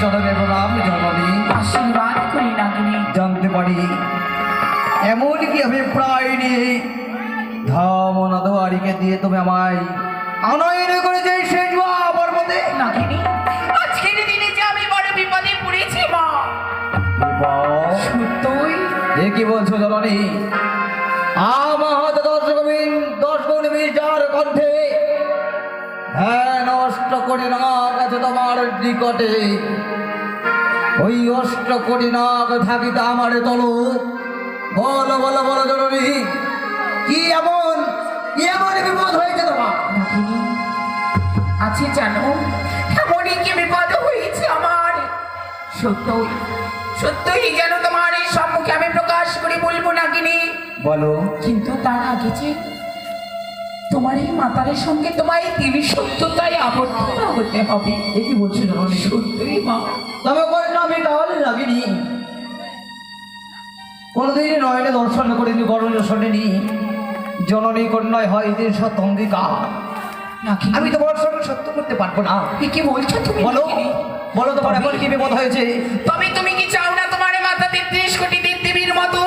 চরণে প্রণাম জননী। আশীর্বাদ করি নাগিনী। জানতে পারি এমন কি অভিপ্রায় নিয়ে ধর্মনাদোয়ারিকে দিয়ে তুমি আমায় আনয়ন করেছে শেষ পর্বতে? নাগিনী, আজকের দিনে যে আমি বড় বিপদে পড়েছি মা। সত্যই? এ কি বলছো জননী? আমার দর্শন বিচার কণ্ঠে অষ্ট কোটি নাগ আছে তোমার নিকটে। ওই অষ্ট কোটি নাগ থাকিতে আমার চলো। বলো বলো বলো জননী, কি এমন বিপদ হয়েছে তোমার? নাগিনী, আছে জানো এমনই কি বিপদ হয়েছে আমার। সত্যই সত্যই যেন তোমার এই সম্মুখে আমি প্রকাশ করে বলবো নাগিনী। বলো। কিন্তু তার আগে যে তোমার এই মাতারের সঙ্গে তোমায় দেবী সত্যতায় আবদ্ধ হতে হবে। এ কি বলছো জননী? সত্যই মা। তবে বললাম আমি তাহলে লাগিনি, কোনদিন নয়নে দর্শন করিনি, গরণে শোনেনি। জননী কন্যায় হয় এদের সত্য অঙ্গীকার। আমি তোমার সঙ্গে সত্য করতে পারবো না। কি বলছো তুমি? বলো বলো, তোমার এমন কি বিপদ হয়েছে? তবে তুমি কি চাও না তোমার মাথা 33 কোটি দেবদেবীর মতো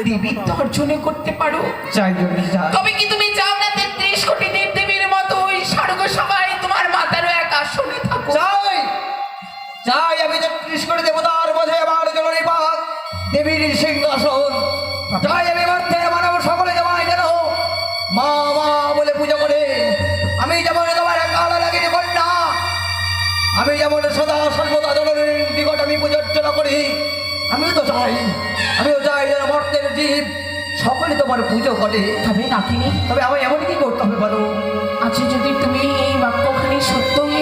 দেবী অর্জন করতে পারো? চাই জননী চাই। তবে কি তুমি চাও না 33 কোটি দেবদেবীর মতো ওই স্বর্গ সভায় তোমার মাতারও এক আসনে থাকো? চাই চাই, আমি 33 কোটি দেবতার মধ্যে আমার জননী পাক দেবীর সিংহাসন। চাই আমি মধ্যে মানব সকলে জমায় যেন মা মা বলে পুজো করে। আমি যেমন তোমার কাল লাগিনি কন্যা, আমি যেমন সদা সর্বদা জননীর নিকট আমি পূজার্চনা করি, আমিও চাই যেন মর্তের জীব সকলে তোমার পুজো করে। তবে নাকিনি, তবে আমি এমন কি করতে হবে বলো? আচ্ছা, যদি তুমি এই বাক্যখানি সত্যই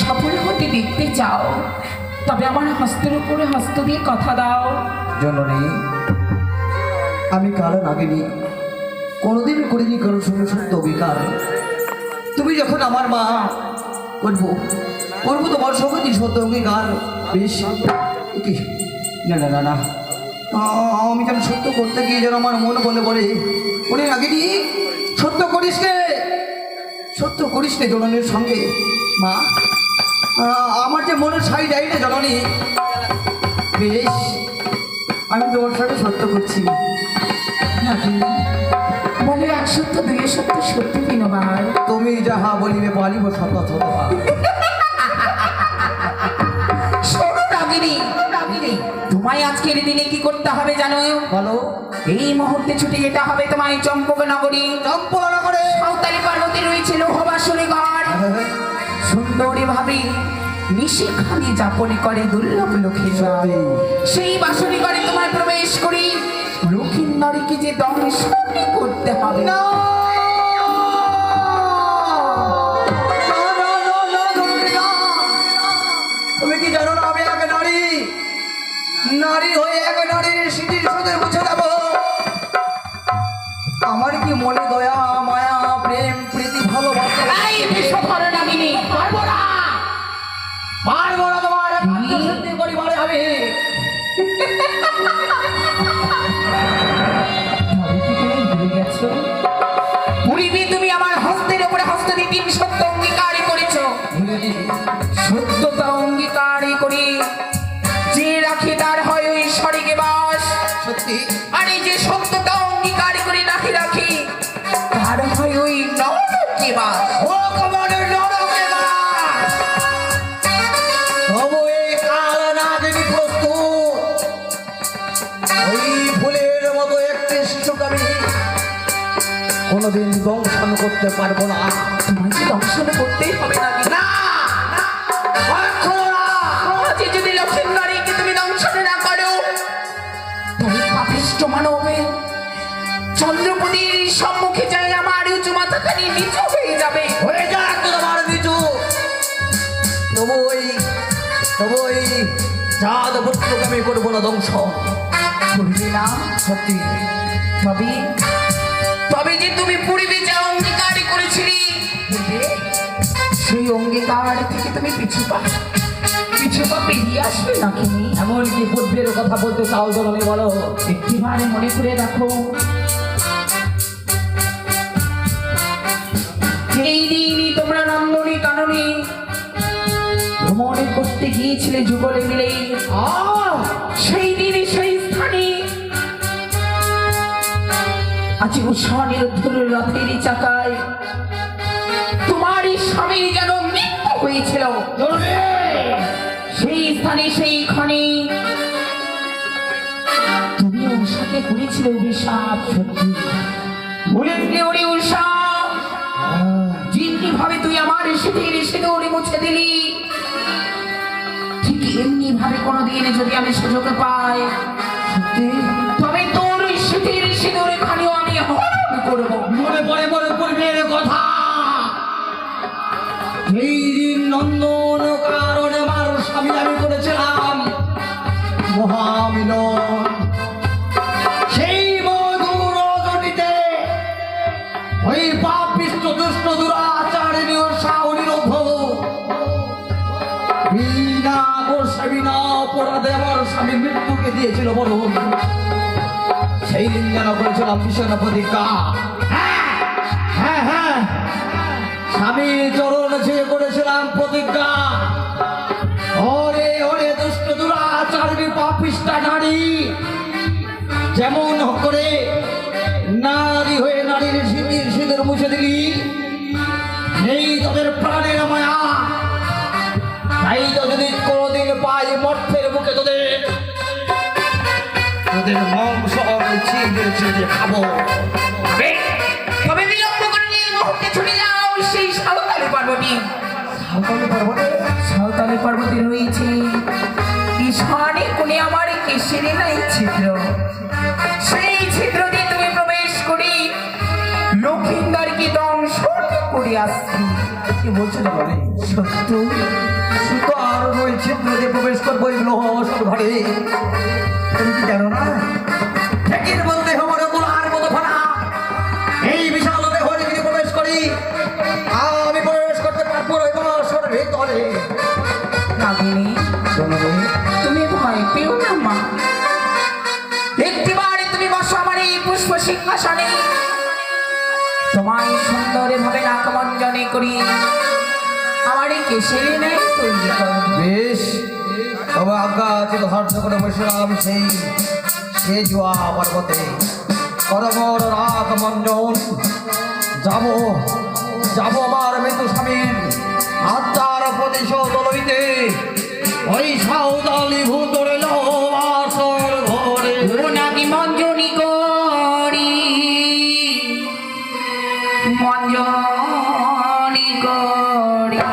সফল হতে দেখতে চাও তবে আমার হস্তের উপরে হস্ত দিয়ে কথা দাও। জননী, আমি কারণ আগেনি কোনোদিন করিনি কারোর সঙ্গে সত্য অঙ্গীকার। তুমি যখন আমার মা, করবো তোমার সঙ্গে সত্য অঙ্গীকার। বেশ, কি না না না না, আমি যেন সত্য করতে গিয়ে যেন আমার মন বলে ওরে আগেনি সত্য করিস নে জননীর সঙ্গে। মা, আমার যে মনের সাই যাই না জননী। বেশ, আমি তোমার সাথে সত্য করছি। বলে 1 সত্য 2 সত্য সত্যি বিনবার। তুমি যাহা বলিবে বলিব সত্য সত্য। শোনো নাগিনী, তোমায় আজকের দিনে কি করতে হবে জানো? বলো। এই মুহূর্তে ছুটে যেতে হবে তোমায় চম্পক নগরী। সাঁওতালি পার্বতী রয়েছে লোহবাসনে ঘর। সুন্দরী ভাবে নিশিখানি যাপন করে দুর্লভ লক্ষ্মী। সেই বাসনী ঘরে তোমায় প্রবেশ করি লক্ষ্মীন্দরীকে যে দংশন করতে হবে। না, তুমি কি জানো না আমি এক নারী হয়ে এক নারীর স্মৃতির সাথে মুছে দেব? আমার কি মনে দয়া মায়া প্রেম প্রীতি ভালোবাসা? পারবো না তোমার সত্যি পরিবারে হবে। তুমি আমার হস্তের উপরে হস্ত দিয়ে 3 সত্য অঙ্গীকার করেছো। সত্যতা অঙ্গীকার করি যে রাখে তার হয় ওই স্বর্গে বাস। সত্যি? আর এই যে সত্যতা অঙ্গীকার করে রাখি তার হয় ওই নরকে বাস। ও কমানের নরকে বাস। তবু এই কাল না যদি প্রস্তুত, ওই ফুলের মতো একটি শিশুকে আমি কোনোদিন দংশন করতে পারবো না। তোমাকে দংশন করতেই হবে না। না, যদি লক্ষ্মীন্দরীকে তুমি দংশন না করো তবে পাপিষ্ঠ মানবে চন্দ্রপতির সম্মুখে যাই আমার উঁচু মাথাখানি নিচু হয়ে যাবে। হয়ে যাক তোমার নিচু, তবুই চাঁদ পুত্রকে আমি করবো না ধ্বংস। করবে না? সত্যি। তবে যে তুমি পূর্বে যা অঙ্গীকার করেছিলি সেই অঙ্গীকার থেকে তুমি পিছু পা বেরিয়ে আসবে নাকি? এমনকি পূর্বের কথা বলতে চাও জননী? বলো। একটিবারে মনে করে দেখো, এই দিনই তোমরা নন্দনী কাননী ভ্রমণ করতে করতে গিয়েছিলে যুগলে মিলে সেই দিনে সেই স্থানে আজ উৎসবের ধরুর রথের চাকায় তোমার এই স্বামী যেন মৃত্যু হয়েছিল। সেই স্থানে সেইখানে তুমি উষাকে করেছিলে অভিশাপ। সত্যি বলেছিলে ওরে উষা, যেমনি ভাবে তুই আমার শীতের সিঁদুর মুছে দিলি, ঠিক এমনি ভাবে কোনোদিন যদি আমি সুযোগ পাই তবে তোর শীতের সিঁদুর খানিও আমি হরণ করবো। মনে পড়বে কথা। এই দিন নন্দন কারণে আমার স্বামী আমি করেছিলাম মহামিলন। সেই মধুর রজনীতে ওই পাপিষ্ট দুষ্ট দুরাচারিণী সাহনিরোধ বিনা অপরাধে আমার স্বামীর মৃত্যুকে দিয়েছিল বড়। সেই দিন যেন করেছিলাম ভীষণ প্রতিজ্ঞা। হ্যাঁ, স্বামীর চরণ ছুঁয়ে করেছিলাম প্রতিজ্ঞা। ওরে ওরে দুষ্ট দুরাচারিণী পাপিষ্টা নারী, যেমন করে নারী হয়ে নারীর সিঁদুর মুছে দিলি, নেই তোদের প্রাণের মায়া। তাই তো যদি কোনোদিন পাই মর্তের মুখে তোদের মাংস ছিঁড়ে খাবো। তবে বিলম্ব করে নিয়ে মুহূর্তে ছুটে যাও সেই সাঁওতালি পর্বতী। সাঁওতালি পর্বতে রয়েছে ঈশানে কোণে আমার কেশরে নাই ছিদ্র। সেই ছিদ্র দিয়ে তুমি প্রবেশ করে লক্ষিন্দরকে দংশন করে আসছি। কি বলছো বলে? সত্য শুধু আর ওই ছিদ্র দিয়ে প্রবেশ করবো এগুলো সব ঘরে। তুমি কি জানো না ঠেকির মধ্যে আমার গোলার মতো ফানা এই বিশাল দেহরে যদি প্রবেশ করি, আমি প্রবেশ করতে পারবো ওই বাসর ভেতরে। নাগিনী তুমি ভয় পেও না মা, একটিবারে তুমি বসো আমার এই পুষ্প সিংহাসনে। তোমায় সুন্দর ভাবে নাকমঞ্জনে করি আমার এই কেশরে নেই তৈরি করবো। বেশ, তবে আজ্ঞা আছে ধার্য করে বসলাম সে জুয়া পর্বতে করমর রাগ মঞ্জন। যাবো আমার মৃত্যু স্বামীর আত্মার প্রতিশোধ লইতে ওই সাউদালি ভূতরে আসর ঘরে। নাকি মঞ্জনী করি মঞ্জনী করি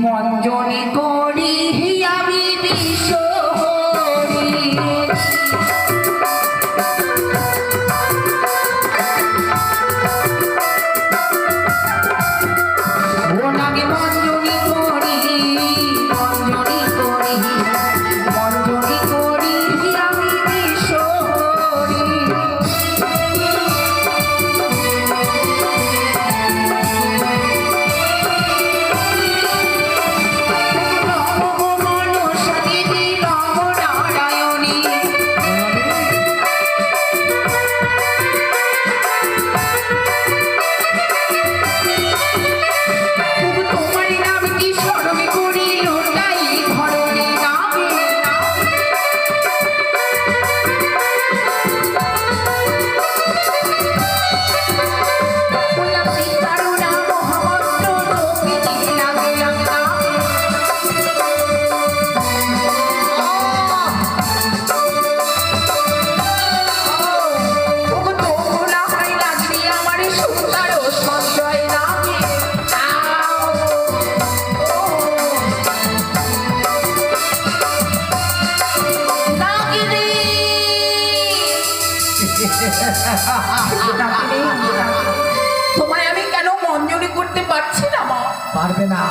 মঞ্জনী করি আমি বিশ্বহরি। ও নাকি মঞ্জনী করি মঞ্জনী করি মঞ্জনী করি আমি বিশ্বহরি। তোমায় আমি কেন মঞ্জুরি করতে পারছি না মা? পারবে না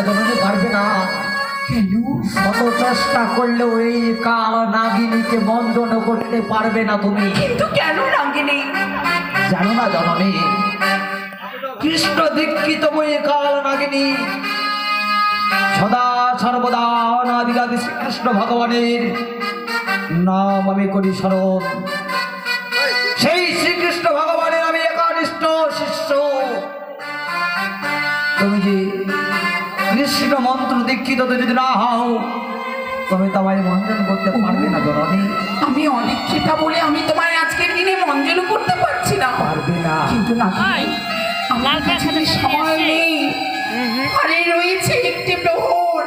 জননী, পারবে না। শত চেষ্টা করলেও এই কাল নাগিনীকে বন্ধন করতে পারবে না তুমি। কিন্তু কেন নাগিনী? জানো না জননী, কৃষ্ণ দীক্ষিত ওই কাল নাগিনী সদা সর্বদা অনাদিরাদি শ্রীকৃষ্ণ ভগবানের নাম আমি করি স্মরণ। সেই শ্রীকৃষ্ণ ভগবানের আমি একানিষ্ঠ শিষ্য। তুমি যে কৃষ্ণ মন্ত্র দীক্ষিত যদি না হও তবে তোমায় মঞ্জন করতে পারবে না জননী, আমি অনিচ্ছিতা বলে আমি তোমায় আজকের দিনে মঞ্জল করতে পারছি না। পারবে না। কিন্তু না, আমার কাছে যে সময় নেই। আরে রয়েছে একটি প্রহর,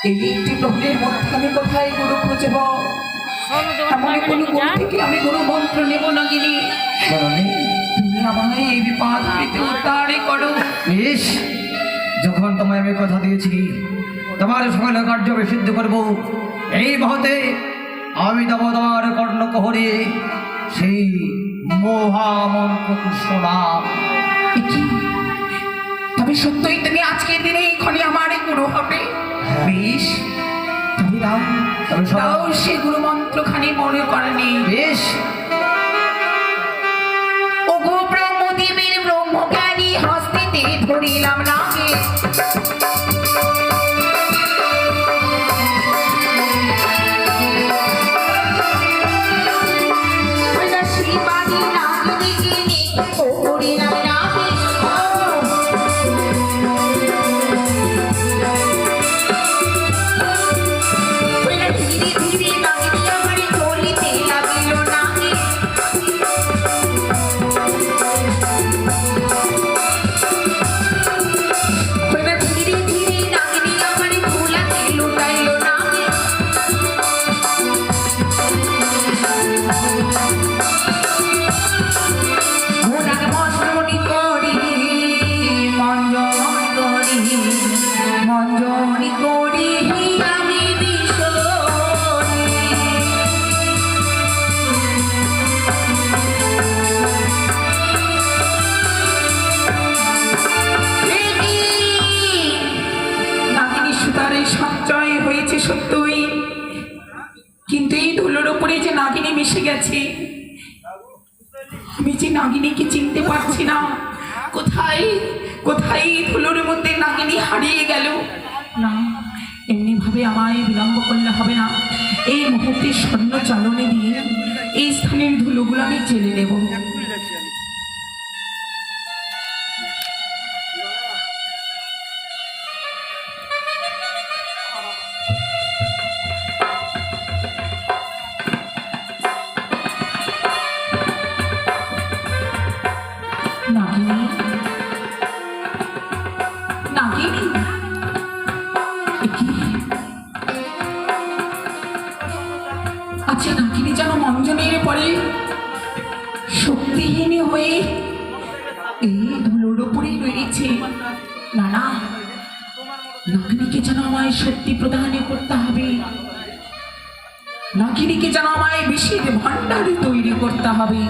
এই একটি প্রহরের মধ্যে আমি কোথায় গুরু খুঁজব? এমন কোনো গুরু থেকে আমি গুরু মন্ত্র নেব না গিনি। জননী তুমি আমায় এই বিপদ হইতে উদ্ধার করো। বেশ, যখন তোমায় আমি কথা দিয়েছি তোমার সকল কার্য আমি সিদ্ধ করবো, এই মহতে আমি দেব তোমার কর্ণকহরে সেই মহামন্ত্র কৃষ্ণ নাম। এ কি? তবে সত্যই তুমি আজকের দিনে এখানে আমার গুরু হবে? বেশ, তুমি দাও, তবে শোনো। দাও সে গুরু মন্ত্রখানি মনে করেনি। বেশ, ও গো ব্রহ্মদেবের ব্রহ্মজ্ঞানী হস্তিতে ধরিলাম নাগে, শিবানী নাগিনীকে নিয়ে ধরিলাম নাগে। ধীরে ধীরে নাগিনী আমার চলিতে লাগিল নাগে। ধীরে ধীরে নাগিনী আমার ভুলাতে লুটাইল নাগে। ঘোড়াকে মঞ্জনি করি, মঞ্জনি করি, মঞ্জনি করি আমি বিশ্বরি। নাগিনী সুতারে সঞ্চয় হয়েছে সত্যই, কিন্তু এই ধুলোর উপরে যে নাগিনী মিশে গেছে, আমি যে নাগিনীকে চিনতে পারছি না। কোথায় কোথায় এই ধুলোর মধ্যে নাগিনী হারিয়ে গেল? না, এমনি ভাবে আমায় বিলম্ব করলে হবে না। এই মুহূর্তে স্বর্ণ চালনে দিয়ে এই স্থানের ধুলোগুলো আমি জেলে নেব। নাগিনী, নাগিনী, এ কি? আচ্ছা, নাগিনী যেন মঞ্জনের পরে শক্তিহীন হয়ে এই ধুলোর উপরেই রয়েছে। না না, নাগিনীকে যেন আমায় শক্তি প্রদান করতে হবে। নাগিনীকে যেন আমায় বিষের ভান্ডার তৈরি করতে হবে।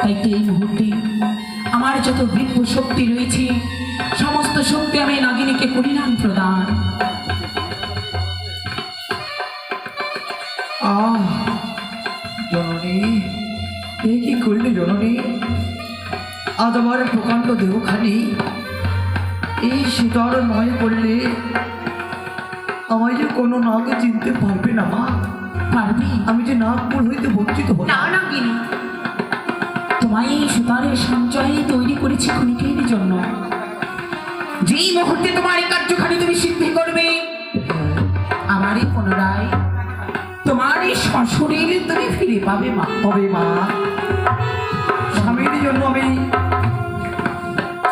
তাই তো এই মুহূর্তে আমার যত বৃক্ষ শক্তি রয়েছে সমস্ত শক্তি আমি নাগিনীকে করিলাম প্রদান। আহ জননী, এ কি করলে জননী? আজ আমার প্রকাণ্ড দেহখানি এই শীতল নয় করলে আমায় যে কোনো নাগ চিনতে পারবে না মা। পারবি? আমি যে নাগপুর হইতে বঞ্চিত হলাম। না নাগিনী, তোমায় এই সুতারের সঞ্চয় তৈরি করেছি ক্ষণিকের জন্য। যেই মুহূর্তে তোমার এই কার্যখানি তুমি সিদ্ধি করবে, আমারই পুনরায় তোমার এই শ্বশুরের তুমি ফিরে পাবে মা। তবে মা, স্বামীর জন্য আমি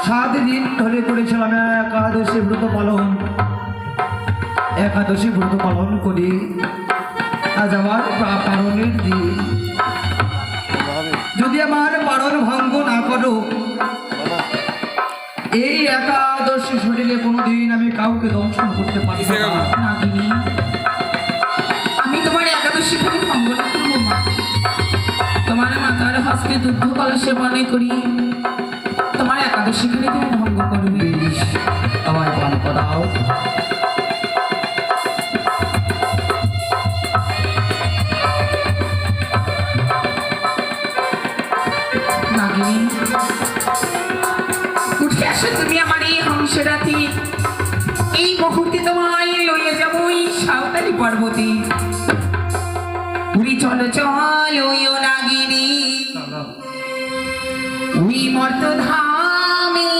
7 দিন ধরে করেছিলাম একাদশী ব্রত পালন। একাদশী ব্রত পালন করে আজ আমার পালনের দিন। যদি আমার পালন ভঙ্গ না করো, এই একাদশী শরীরে কোনোদিন আমি কাউকে দংশন করতে পারি না। নাগিনী, আমি তোমার একাদশী খানি ভঙ্গ না করবো মা। তোমার মাতার হস্তে দুগ্ধ কলসে মনে করি তোমার একাদশী খানি তুমি ভঙ্গ করবে। বেশ, আমায় পান করাও। নাগিনী, উঠে আসো তুমি আমার এই হংসরাতি। এই মুহূর্তে তোমায় লইয়া যাবো এই সাঁওতালি পর্বতে। উড়ি চলো চল ওই নাগিনী, ওই মর্ত ধামে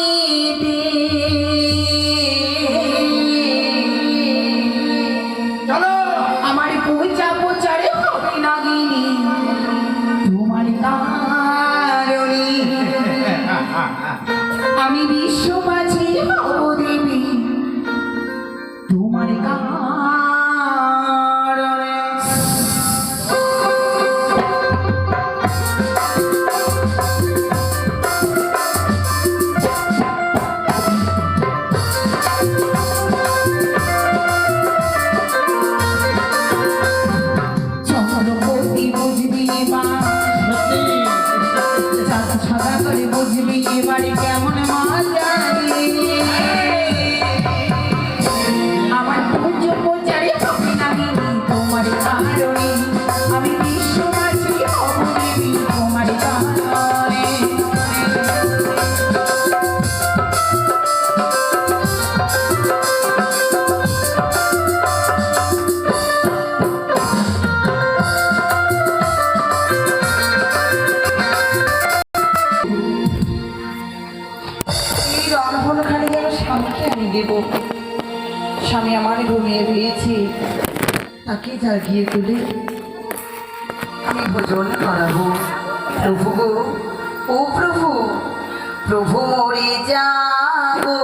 রন্ধনখানি যেন স্বামীকে আমি দেব। স্বামী আমার ঘুমিয়ে রয়েছে, তাকে জাগিয়ে তুলে আমি ভোজন করাবো। প্রভু গো, ও প্রভু, প্রভু মরে যাগো